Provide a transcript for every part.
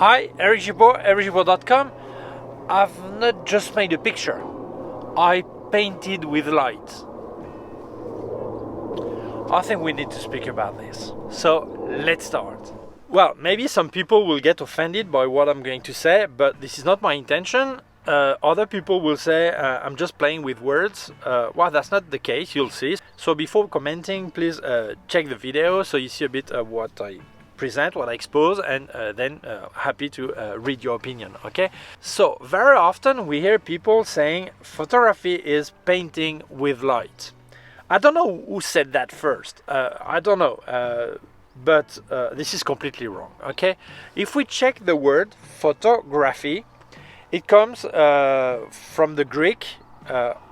Hi, Eric Gibaud, ericgibaud.com. I've not just made a picture. I painted with light. I think we need to speak about this. So let's start. Well, maybe some people will get offended by what I'm going to say, but this is not my intention. Other people will say I'm just playing with words. Well, that's not the case, you'll see. So before commenting, please check the video so you see a bit of what I present, what I expose, and then happy to read your opinion, okay? So very often we hear people saying photography is painting with light. I don't know who said that first. I don't know, but this is completely wrong, okay? If we check the word photography, it comes from the Greek.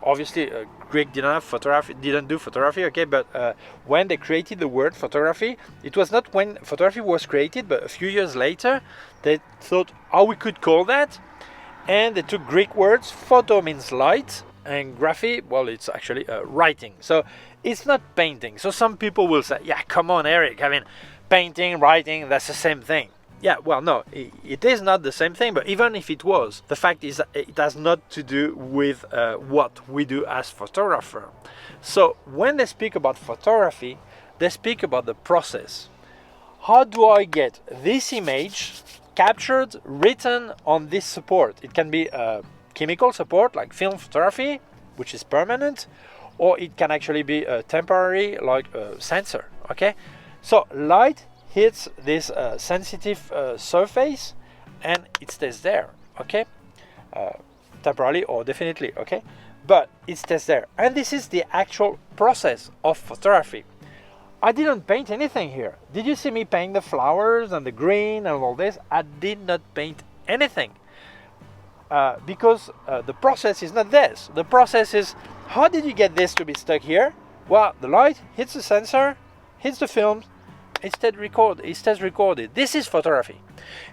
Obviously, Greek didn't do photography, okay? But when they created the word photography, it was not when photography was created, but a few years later, they thought how we could call that, and they took Greek words. Photo means light, and graphy, well, it's actually writing. So it's not painting. So some people will say, yeah, come on, Eric. I mean, painting, writing, that's the same thing. Yeah, well, no, it is not the same thing, but even if it was, the fact is that it has not to do with what we do as photographer. So when they speak about photography, they speak about the process. How do I get this image captured, written on this support? It can be a chemical support like film photography, which is permanent, or it can actually be temporary like a sensor, okay? So light hits this sensitive surface and it stays there, okay? Temporarily or definitely, okay? But it stays there. And this is the actual process of photography. I didn't paint anything here. Did you see me paint the flowers and the green and all this? I did not paint anything. Because the process is not this. The process is, how did you get this to be stuck here? Well, the light hits the sensor, hits the film, it stays recorded. This is photography.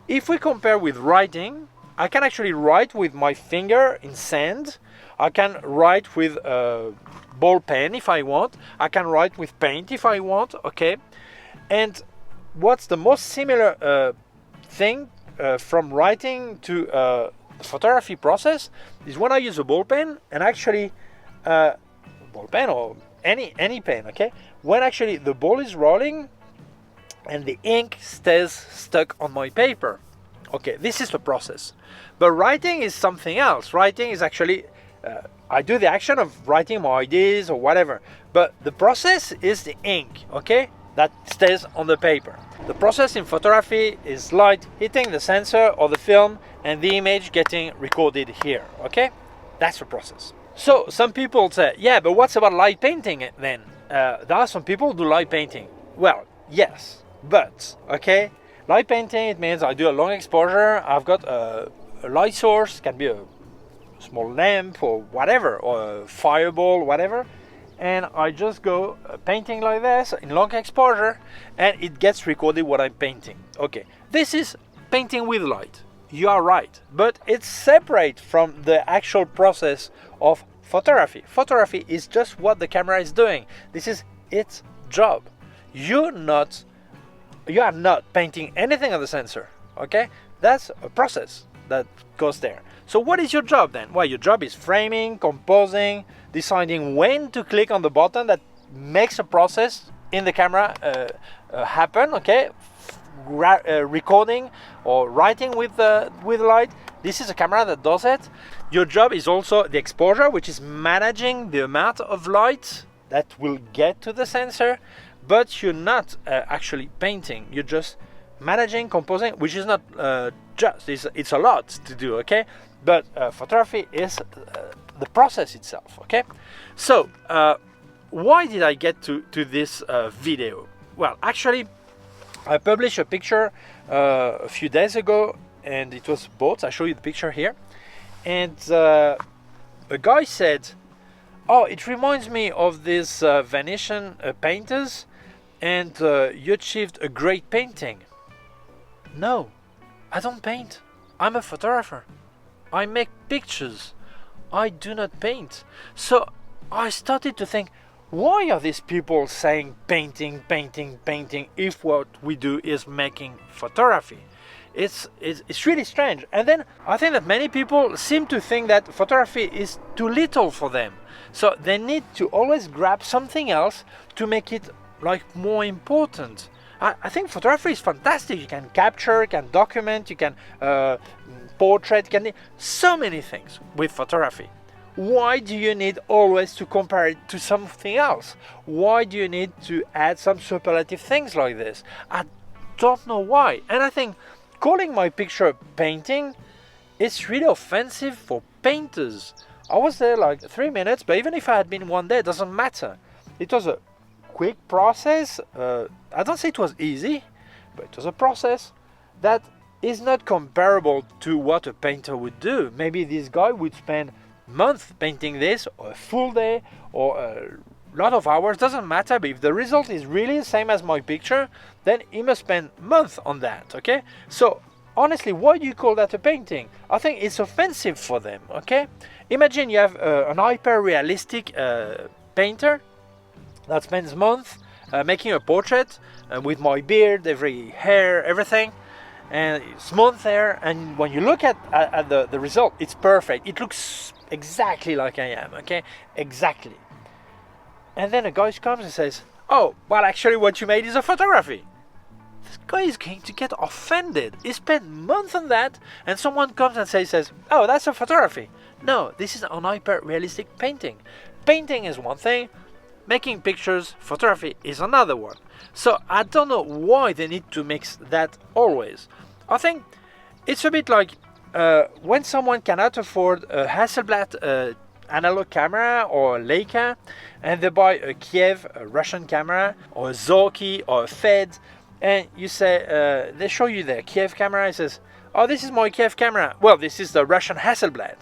If we compare with writing, I can actually write with my finger in sand. I can write with a ball pen if I want. I can write with paint if I want, okay? And what's the most similar thing from writing to the photography process is when I use a ball pen, and actually ball pen or any pen, okay? When actually the ball is rolling and the ink stays stuck on my paper. Okay, this is the process. But writing is something else. Writing is actually, I do the action of writing my ideas or whatever, but the process is the ink, okay, that stays on the paper. The process in photography is light hitting the sensor or the film and the image getting recorded here, okay? That's the process. So some people say, yeah, but what's about light painting then? There are some people who do light painting. Well, yes. But, okay, light painting, it means I do a long exposure, I've got a light source, can be a small lamp or whatever, or a fireball, whatever, and I just go painting like this in long exposure, and it gets recorded what I'm painting. Okay, this is painting with light, you are right, but it's separate from the actual process of photography. Photography is just what the camera is doing. This is its job. You are not painting anything on the sensor, okay? That's a process that goes there. So what is your job then? Well, your job is framing, composing, deciding when to click on the button that makes a process in the camera happen, okay? Recording or writing with light. This is a camera that does it. Your job is also the exposure, which is managing the amount of light that will get to the sensor. But you're not actually painting, you're just managing, composing, which is not it's a lot to do, okay? But photography is the process itself, okay? So, why did I get to this video? Well, actually, I published a picture a few days ago, and it was bought. I show you the picture here. And a guy said, oh, it reminds me of these Venetian painters, and you achieved a great painting. No, I don't paint. I'm a photographer. I make pictures. I do not paint. So I started to think, why are these people saying painting, painting, painting if what we do is making photography? It's really strange. And then I think that many people seem to think that photography is too little for them. So they need to always grab something else to make it like more important. I think photography is fantastic. You can capture, you can document, you can portrait, you can do so many things with photography. Why do you need always to compare it to something else? Why do you need to add some superlative things like this? I don't know why. And I think calling my picture a painting is really offensive for painters. I was there like 3 minutes, but even if I had been one day, it doesn't matter. It was a quick process. I don't say it was easy, but it was a process that is not comparable to what a painter would do. Maybe this guy would spend month painting this, or a full day, or a lot of hours, doesn't matter. But if the result is really the same as my picture, then he must spend months on that. Okay, so honestly, why do you call that a painting? I think it's offensive for them. Okay, imagine you have an hyper realistic painter that spends months making a portrait with my beard, every hair, everything, and it's months there, and when you look at the result, it's perfect. It looks exactly like I am, okay? Exactly. And then a guy comes and says, oh, well, actually what you made is a photography. This guy is going to get offended. He spent months on that, and someone comes and says, oh, that's a photography. No, this is an hyper-realistic painting. Painting is one thing, making pictures, photography is another one. So I don't know why they need to mix that always. I think it's a bit like when someone cannot afford a Hasselblad analog camera or a Leica, and they buy a Kiev, a Russian camera, or a Zorki, or a Fed, and you say, they show you their Kiev camera, and says, oh, this is my Kiev camera. Well, this is the Russian Hasselblad.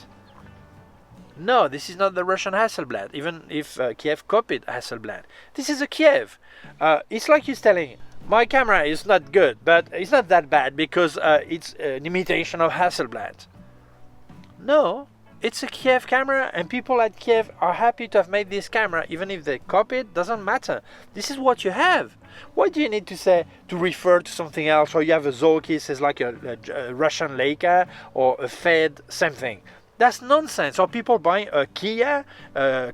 No, this is not the Russian Hasselblad, even if Kiev copied Hasselblad. This is a Kiev. It's like you're telling, my camera is not good, but it's not that bad because it's an imitation of Hasselblad. No, it's a Kiev camera, and people at Kiev are happy to have made this camera, even if they copy it, doesn't matter. This is what you have. Why do you need to refer to something else, or you have a Zorki, says like a Russian Leica, or a Fed, same thing. That's nonsense. Or people buying a Kia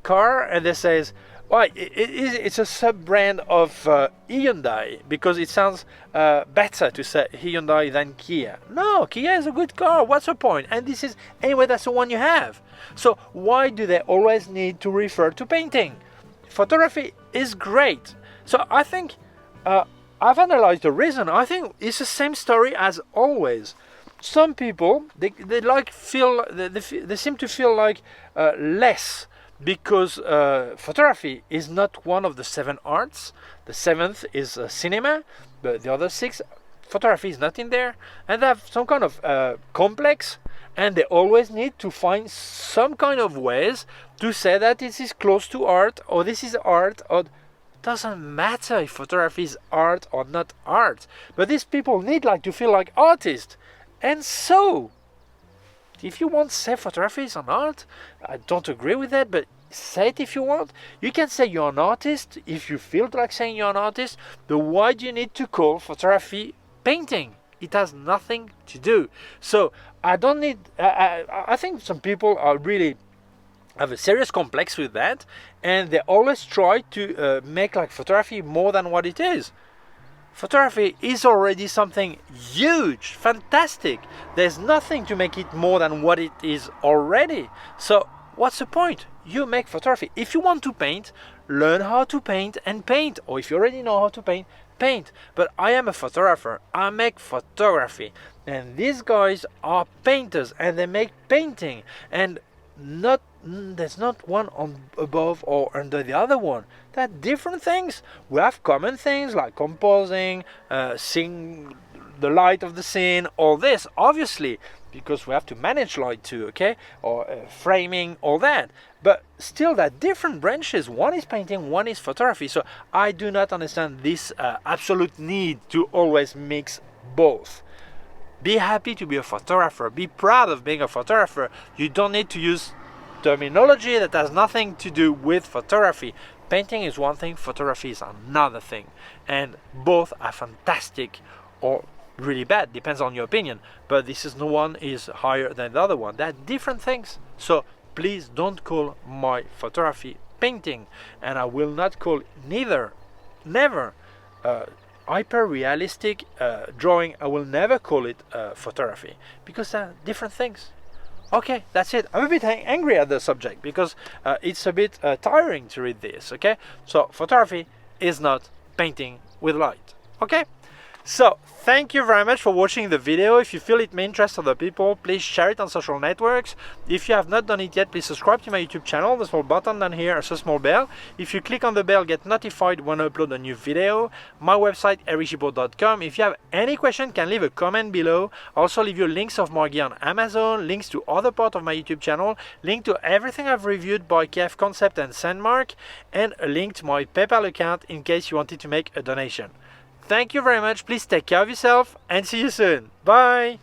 car, and they says, well, it's a sub-brand of Hyundai because it sounds better to say Hyundai than Kia. No, Kia is a good car. What's the point? And this is, anyway, that's the one you have. So why do they always need to refer to painting? Photography is great. So I think I've analyzed the reason. I think it's the same story as always. Some people they seem to feel like less because photography is not one of the 7 arts. The 7th is cinema, but the other 6, photography is not in there, and they have some kind of complex, and they always need to find some kind of ways to say that this is close to art, or this is art, or doesn't matter if photography is art or not art. But these people need to feel like artists. And so, if you want to say photography is an art, I don't agree with that, but say it if you want. You can say you're an artist if you feel like saying you're an artist, but why do you need to call photography painting? It has nothing to do. So, I don't need, I think some people are really have a serious complex with that, and they always try to make photography more than what it is. Photography is already something huge, fantastic. There's nothing to make it more than what it is already. So what's the point? You make photography. If you want to paint, learn how to paint and paint. Or if you already know how to paint, paint. But I am a photographer. I make photography. And these guys are painters, and they make painting. And there's not one above or under the other one. They're different things. We have common things like composing, seeing the light of the scene, all this, obviously, because we have to manage light too, okay? Or framing, all that. But still, they're different branches. One is painting, one is photography. So I do not understand this absolute need to always mix both. Be happy to be a photographer. Be proud of being a photographer. You don't need to use terminology that has nothing to do with photography. Painting is one thing, photography is another thing. And both are fantastic, or really bad, depends on your opinion, but this is no one is higher than the other one. They're different things. So please don't call my photography painting, and I will not call never hyper realistic drawing. I will never call it photography, because they're different things. Okay, that's it. I'm a bit angry at the subject because it's a bit tiring to read this. Okay, so photography is not painting with light. Okay, so thank you very much for watching the video. If you feel it may interest other people, please share it on social networks. If you have not done it yet, please subscribe to my YouTube channel. The small button down here is a small bell. If you click on the bell, get notified when I upload a new video. My website, ericgibaud.com. If you have any question, can leave a comment below. I'll also leave you links of my gear on Amazon, links to other parts of my YouTube channel, link to everything I've reviewed by K&F Concept and Sandmark, and a link to my PayPal account in case you wanted to make a donation. Thank you very much. Please take care of yourself and see you soon. Bye.